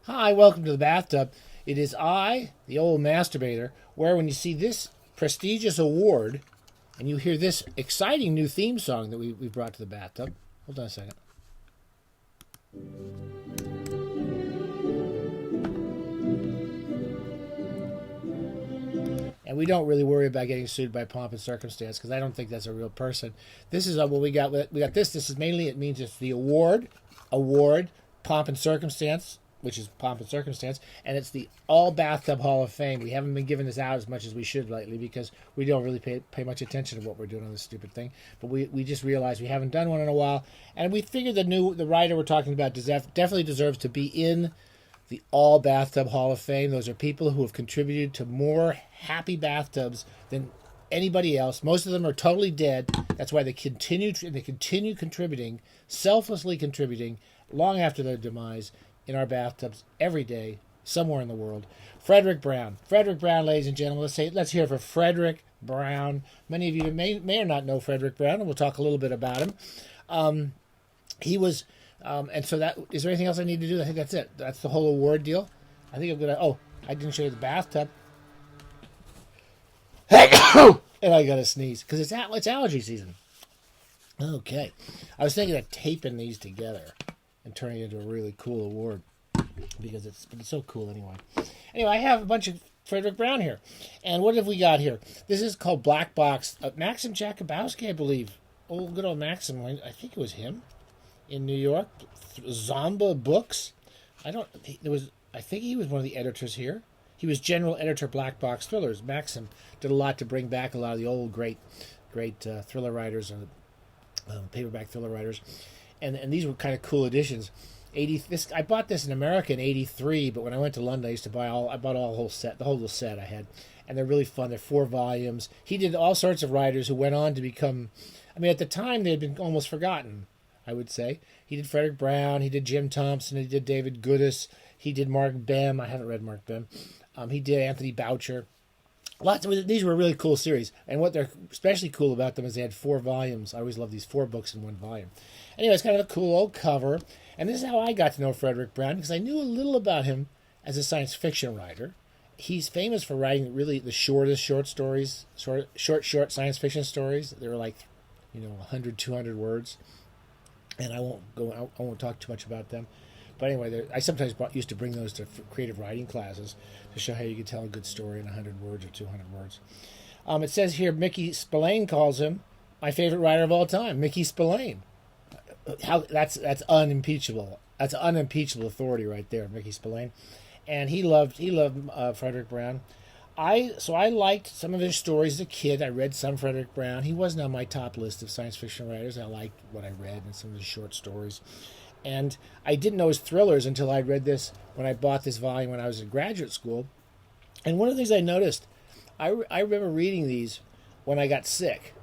Hi, welcome to the bathtub. It is I, the old masturbator, where when you see this prestigious award and you hear this exciting new theme song that we've brought to the bathtub. Hold on a second. And we don't really worry about getting sued by pomp and circumstance because I don't think that's a real person. This is what we got. We got this. This is mainly, it means it's the award, pomp and circumstance, which is pomp and circumstance, and it's the all-bathtub Hall of Fame. We haven't been giving this out as much as we should lately because we don't really pay much attention to what we're doing on this stupid thing. But we just realized we haven't done one in a while, and we figured the writer we're talking about definitely deserves to be in the all-bathtub Hall of Fame. Those are people who have contributed to more happy bathtubs than anybody else. Most of them are totally dead. That's why they continue contributing, selflessly contributing, long after their demise, in our bathtubs every day, somewhere in the world. Fredric Brown. Fredric Brown, ladies and gentlemen. Let's hear for Fredric Brown. Many of you may or not know Fredric Brown, and we'll talk a little bit about him. He was, and so that, is there anything else I need to do? I think that's it. That's the whole award deal. I think I'm going to, I didn't show you the bathtub. And I got to sneeze, because it's allergy season. Okay. I was thinking of taping these together and turning it into a really cool award because it's so cool anyway. Anyway, I have a bunch of Fredric Brown here. And what have we got here? This is called Black Box. Maxim Jakubowski, I believe. Good old Maxim. I think it was him in New York. Zomba Books. I think he was one of the editors here. He was general editor Black Box Thrillers. Maxim did a lot to bring back a lot of the old great thriller writers and paperback thriller writers. And these were kind of cool editions. I bought this in America in '83, but when I went to London, I bought the whole little set I had, and they're really fun. They're 4 volumes. He did all sorts of writers who went on to become, at the time they had been almost forgotten, I would say. He did Fredric Brown, he did Jim Thompson, he did David Goodis, he did Mark Bem. I haven't read Mark Bem. He did Anthony Boucher. These were a really cool series, and what they're especially cool about them is they had 4 volumes. I always love these 4 books in one volume. Anyway, it's kind of a cool old cover, and this is how I got to know Fredric Brown, because I knew a little about him as a science fiction writer. He's famous for writing really the shortest short stories, short science fiction stories. They were like, 100, 200 words, and I won't talk too much about them. But anyway, I sometimes used to bring those to creative writing classes to show how you could tell a good story in 100 words or 200 words. It says here, Mickey Spillane calls him my favorite writer of all time, Mickey Spillane. That's unimpeachable. That's unimpeachable authority right there, Mickey Spillane. And he loved Fredric Brown. I liked some of his stories as a kid. I read some Fredric Brown. He wasn't on my top list of science fiction writers. I liked what I read and some of his short stories. And I didn't know his thrillers until I read this when I bought this volume when I was in graduate school. And one of the things I noticed, I remember reading these when I got sick.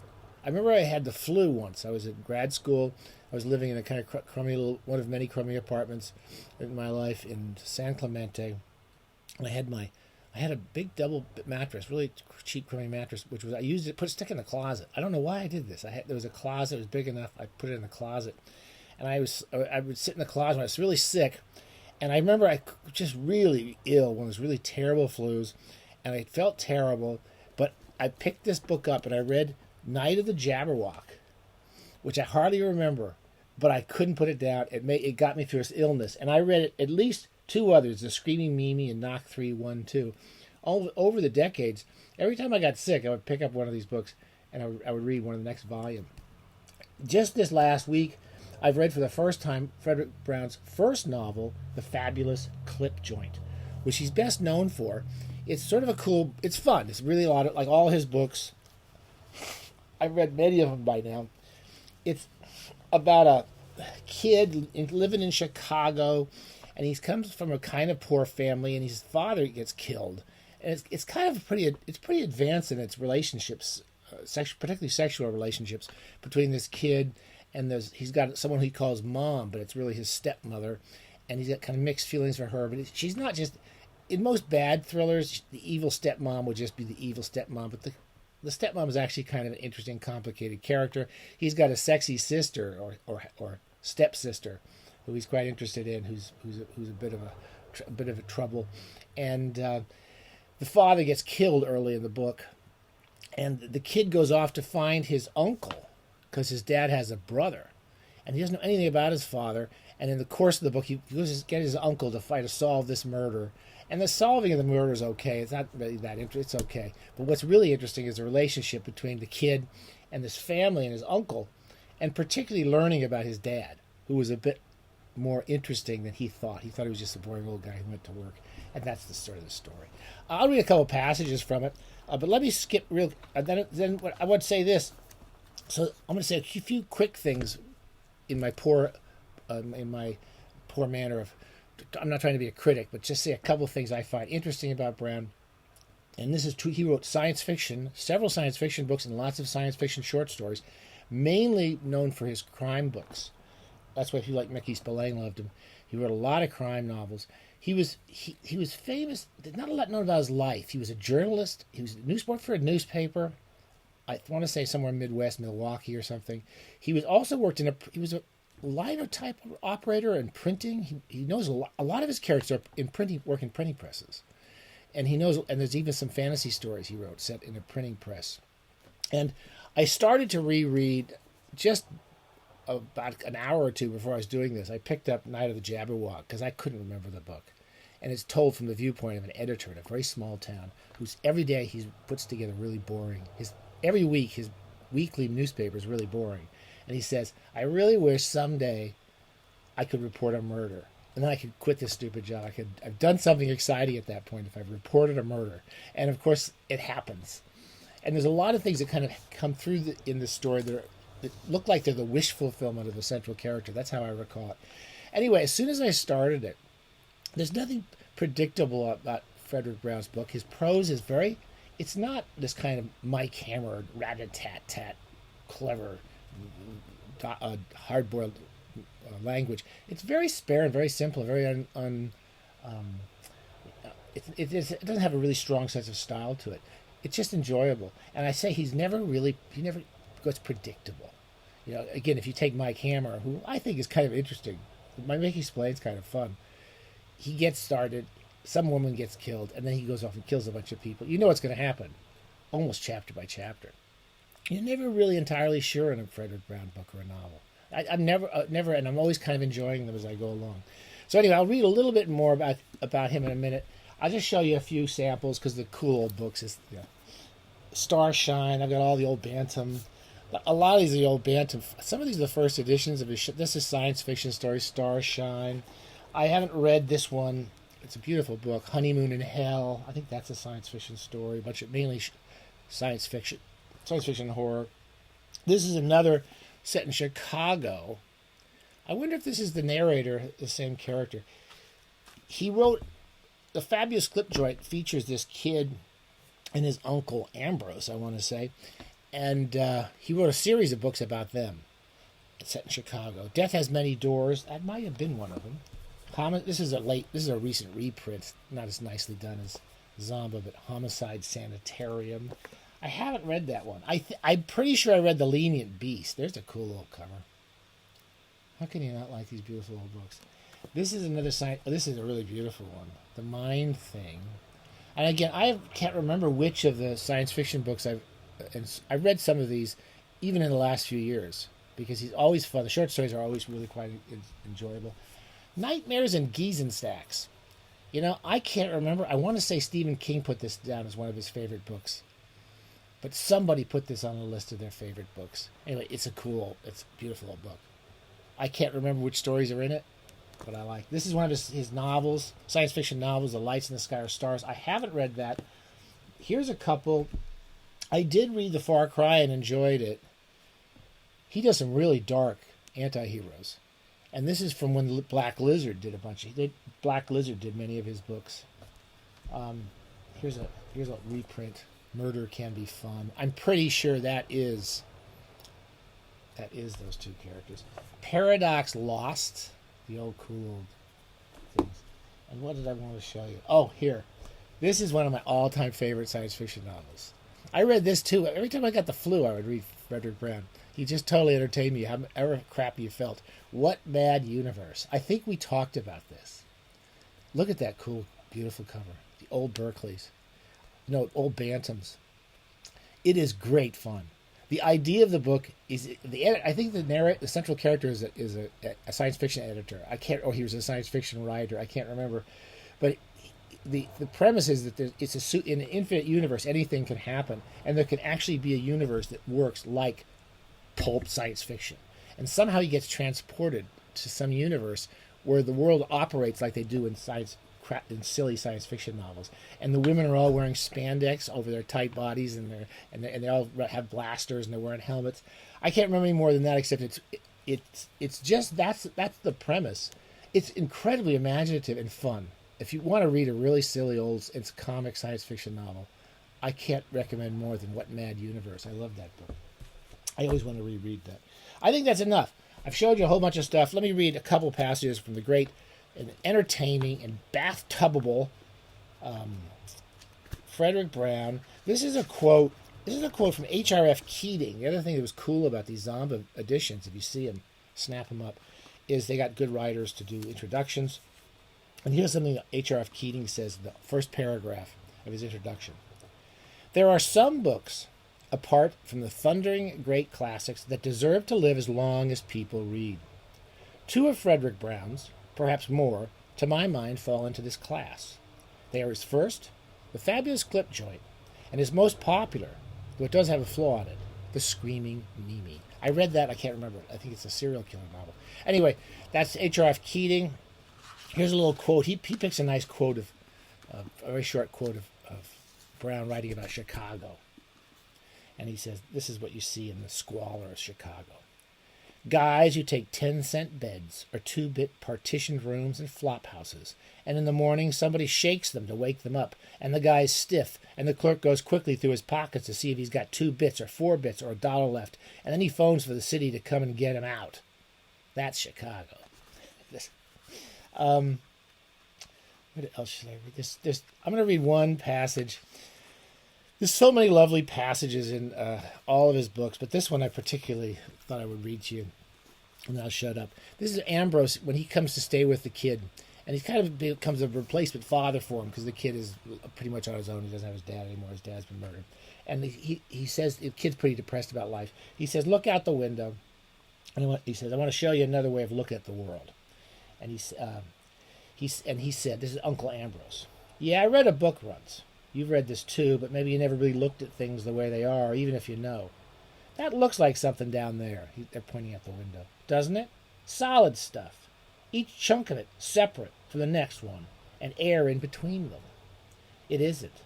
I remember I had the flu once. I was in grad school. I was living in a kind of crummy one of many crummy apartments in my life in San Clemente. And I had a big double mattress, really cheap crummy mattress, I used it, stick in the closet. I don't know why I did this. There was a closet, it was big enough, I put it in the closet. And I would sit in the closet when I was really sick. And I remember I was just really ill, one of those really terrible flus. And I felt terrible. But I picked this book up and I read Night of the Jabberwock, which I hardly remember. But I couldn't put it down. It got me through this illness. And I read it, at least 2 others, The Screaming Mimi and Knock 312. Over the decades, every time I got sick, I would pick up one of these books and I would read one of the next volume. Just this last week, I've read for the first time Fredric Brown's first novel, The Fabulous Clipjoint, which he's best known for. It's sort of it's fun. It's really a lot of, like all his books. I've read many of them by now. It's about a kid living in Chicago, and he comes from a kind of poor family, and his father gets killed. And it's kind of pretty advanced in its relationships, particularly sexual relationships between this kid. And he's got someone he calls mom, but it's really his stepmother. And he's got kind of mixed feelings for her. But she's not just... In most bad thrillers, the evil stepmom would just be the evil stepmom. But the stepmom is actually kind of an interesting, complicated character. He's got a sexy sister or stepsister who he's quite interested in, who's a bit of a a bit of trouble, and the father gets killed early in the book, and the kid goes off to find his uncle because his dad has a brother, and he doesn't know anything about his father. And in the course of the book, he goes to get his uncle to fight to solve this murder. And the solving of the murder is okay. It's not really that interesting. It's okay. But what's really interesting is the relationship between the kid and this family and his uncle, and particularly learning about his dad, who was a bit more interesting than he thought. He thought he was just a boring old guy who went to work. And that's the start of the story. I'll read a couple passages from it, but let me skip real. Then I want to say this. So I'm going to say a few quick things in my poor manner of. I'm not trying to be a critic, but just say a couple of things I find interesting about Brown. And this is true. He wrote science fiction, several science fiction books, and lots of science fiction short stories, mainly known for his crime books. That's why people like Mickey Spillane loved him. He wrote a lot of crime novels. He was famous. Not a lot known about his life. He was a journalist. He was a newspaper for a newspaper. I want to say somewhere in Midwest, Milwaukee or something. He was also worked in he was a linotype operator and printing. He knows a lot of his characters are in printing, work in printing presses, and he knows. And there's even some fantasy stories he wrote set in a printing press. And I started to reread just about an hour or two before I was doing this. I picked up Night of the Jabberwock because I couldn't remember the book, and it's told from the viewpoint of an editor in a very small town who's every day he puts together really boring. Every week his weekly newspaper is really boring. And he says, I really wish someday I could report a murder. And then I could quit this stupid job. I've done something exciting at that point if I've reported a murder. And, of course, it happens. And there's a lot of things that kind of come through in the story that look like they're the wish fulfillment of the central character. That's how I recall it. Anyway, as soon as I started it, there's nothing predictable about Fredric Brown's book. His prose is it's not this kind of Mike Hammer, rat-a-tat-tat, clever, hard-boiled language. It's very spare and very simple, very it doesn't have a really strong sense of style to it. It's just enjoyable. And I say he never goes predictable. You know, again, if you take Mike Hammer, who I think is kind of interesting, Mickey Splane's kind of fun. He gets started, some woman gets killed, and then he goes off and kills a bunch of people. You know what's going to happen, almost chapter by chapter. You're never really entirely sure in a Fredric Brown book or a novel. I'm never, and I'm always kind of enjoying them as I go along. So anyway, I'll read a little bit more about him in a minute. I'll just show you a few samples because the cool old books is Starshine. I've got all the old Bantam. A lot of these are the old Bantam. Some of these are the first editions of his. This is science fiction story, Starshine. I haven't read this one. It's a beautiful book, Honeymoon in Hell. I think that's a science fiction story, but mainly science fiction and horror. This is another set in Chicago. I wonder if this is the narrator, the same character. He wrote, The Fabulous Clipjoint features this kid and his uncle Ambrose, I want to say, and he wrote a series of books about them. It's set in Chicago. Death Has Many Doors. That might have been one of them. This is a recent reprint, not as nicely done as Zomba, but Homicide Sanitarium. I haven't read that one. I'm pretty sure I read The Lenient Beast. There's a cool old cover. How can you not like these beautiful old books? This is another science. This is a really beautiful one. The Mind Thing. And again, I can't remember which of the science fiction books I've read some of these, even in the last few years, because he's always fun. The short stories are always really quite enjoyable. Nightmares and Giesenstacks. You know, I can't remember. I want to say Stephen King put this down as one of his favorite books. But somebody put this on the list of their favorite books. Anyway, it's a beautiful old book. I can't remember which stories are in it, but I like. This is one of his novels, science fiction novels, The Lights in the Sky Are Stars. I haven't read that. Here's a couple. I did read The Far Cry and enjoyed it. He does some really dark anti-heroes. And this is from when Black Lizard did a bunch. Black Lizard did many of his books. Here's a reprint. Murder Can Be Fun. I'm pretty sure that is those two characters. Paradox Lost, the old cool things. And what did I want to show you? Oh, here. This is one of my all-time favorite science fiction novels. I read this too. Every time I got the flu, I would read Fredric Brown. He just totally entertained me, however crappy you felt. What Mad Universe. I think we talked about this. Look at that cool, beautiful cover. The old Berkeleys. No, old Bantams. It is great fun. The idea of the book is I think the central character is a science fiction editor. He was a science fiction writer. I can't remember, but the premise is that in an infinite universe, anything can happen, and there can actually be a universe that works like pulp science fiction, and somehow he gets transported to some universe where the world operates like they do in silly science fiction novels, and the women are all wearing spandex over their tight bodies, and they all have blasters, and they're wearing helmets. I can't remember any more than that, except it's just that's the premise. It's incredibly imaginative and fun. If you want to read a really silly it's comic science fiction novel, I can't recommend more than What Mad Universe. I love that book. I always want to reread that. I think that's enough. I've showed you a whole bunch of stuff. Let me read a couple passages from the great and entertaining and bathtubable Fredric Brown. This is a quote from H.R.F. Keating. The other thing that was cool about these zombie editions, if you see them, snap them up, is they got good writers to do introductions. And here's something that H.R.F. Keating says in the first paragraph of his introduction. There are some books, apart from the thundering great classics, that deserve to live as long as people read. Two of Fredric Brown's, perhaps more, to my mind, fall into this class. They are his first, the fabulous Clipjoint, and his most popular, though it does have a flaw in it, The Screaming Mimi. I read that, I can't remember it. I think it's a serial killer novel. Anyway, that's H.R.F. Keating. Here's a little quote. He picks a nice quote a very short quote of Brown writing about Chicago. And he says, this is what you see in the squalor of Chicago. Guys who take 10-cent beds or 2-bit partitioned rooms and flop houses, and in the morning somebody shakes them to wake them up, and the guy's stiff, and the clerk goes quickly through his pockets to see if he's got 2 bits or 4 bits or $1 left, and then he phones for the city to come and get him out. That's Chicago. What else should I read? I'm going to read one passage. There's so many lovely passages in all of his books, but this one I particularly thought I would read to you, and I'll shut up. This is Ambrose when he comes to stay with the kid, and he kind of becomes a replacement father for him because the kid is pretty much on his own. He doesn't have his dad anymore. His dad's been murdered. And he says, the kid's pretty depressed about life. He says, look out the window. And he says, I want to show you another way of looking at the world. And he said, this is Uncle Ambrose. Yeah, I read a book once. You've read this too, but maybe you never really looked at things the way they are, even if you know. That looks like something down there. They're pointing out the window. Doesn't it? Solid stuff. Each chunk of it separate from the next one, and air in between them. It isn't.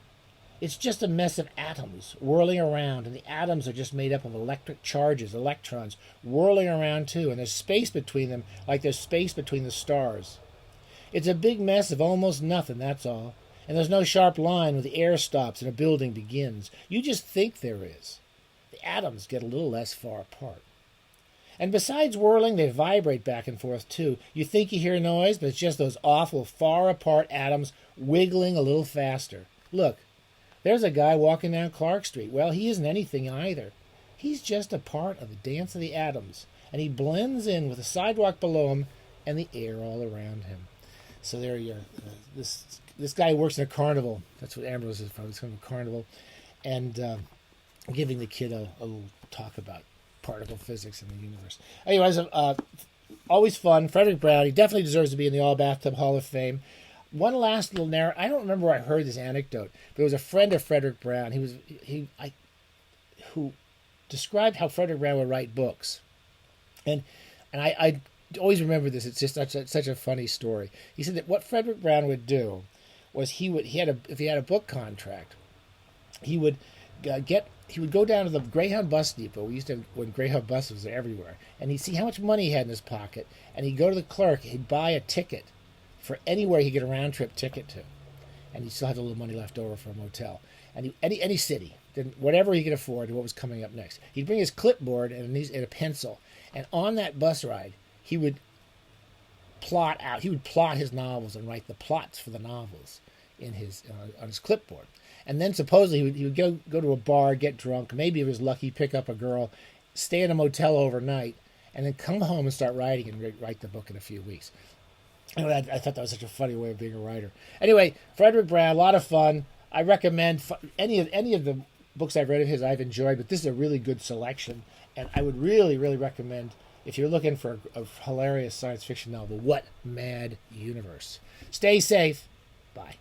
It's just a mess of atoms whirling around, and the atoms are just made up of electric charges, electrons, whirling around too, and there's space between them like there's space between the stars. It's a big mess of almost nothing, that's all. And there's no sharp line where the air stops and a building begins. You just think there is. The atoms get a little less far apart. And besides whirling, they vibrate back and forth too. You think you hear noise, but it's just those awful far apart atoms wiggling a little faster. Look, there's a guy walking down Clark Street. Well, he isn't anything either. He's just a part of the dance of the atoms, and he blends in with the sidewalk below him and the air all around him. So there you are. This guy works in a carnival. That's what Ambrose is from. He's from a carnival. And giving the kid a little talk about particle physics in the universe. Anyways, always fun. Fredric Brown, he definitely deserves to be in the All-Bathtub Hall of Fame. One last little narrative. I don't remember where I heard this anecdote, but it was a friend of Fredric Brown. Who described how Fredric Brown would write books. And I always remember this. It's just such a funny story. He said that what Fredric Brown would do was if he had a book contract, he would go down to the Greyhound bus depot. We used to have, when Greyhound buses were everywhere, and he'd see how much money he had in his pocket, and he'd go to the clerk, he'd buy a ticket for anywhere he could get a round trip ticket to, and he'd still have a little money left over for a motel, and any city, whatever he could afford, and what was coming up next. He'd bring his clipboard and a pencil, and on that bus ride, he would plot his novels and write the plots for the novels in on his clipboard. And then supposedly he would go to a bar, get drunk, maybe if he was lucky, pick up a girl, stay in a motel overnight, and then come home and start writing and write the book in a few weeks. Anyway, I thought that was such a funny way of being a writer. Anyway, Fredric Brown, a lot of fun. I recommend any of the books I've read of his I've enjoyed, but this is a really good selection, and I would really, really recommend if you're looking for a hilarious science fiction novel, What Mad Universe. Stay safe. Bye.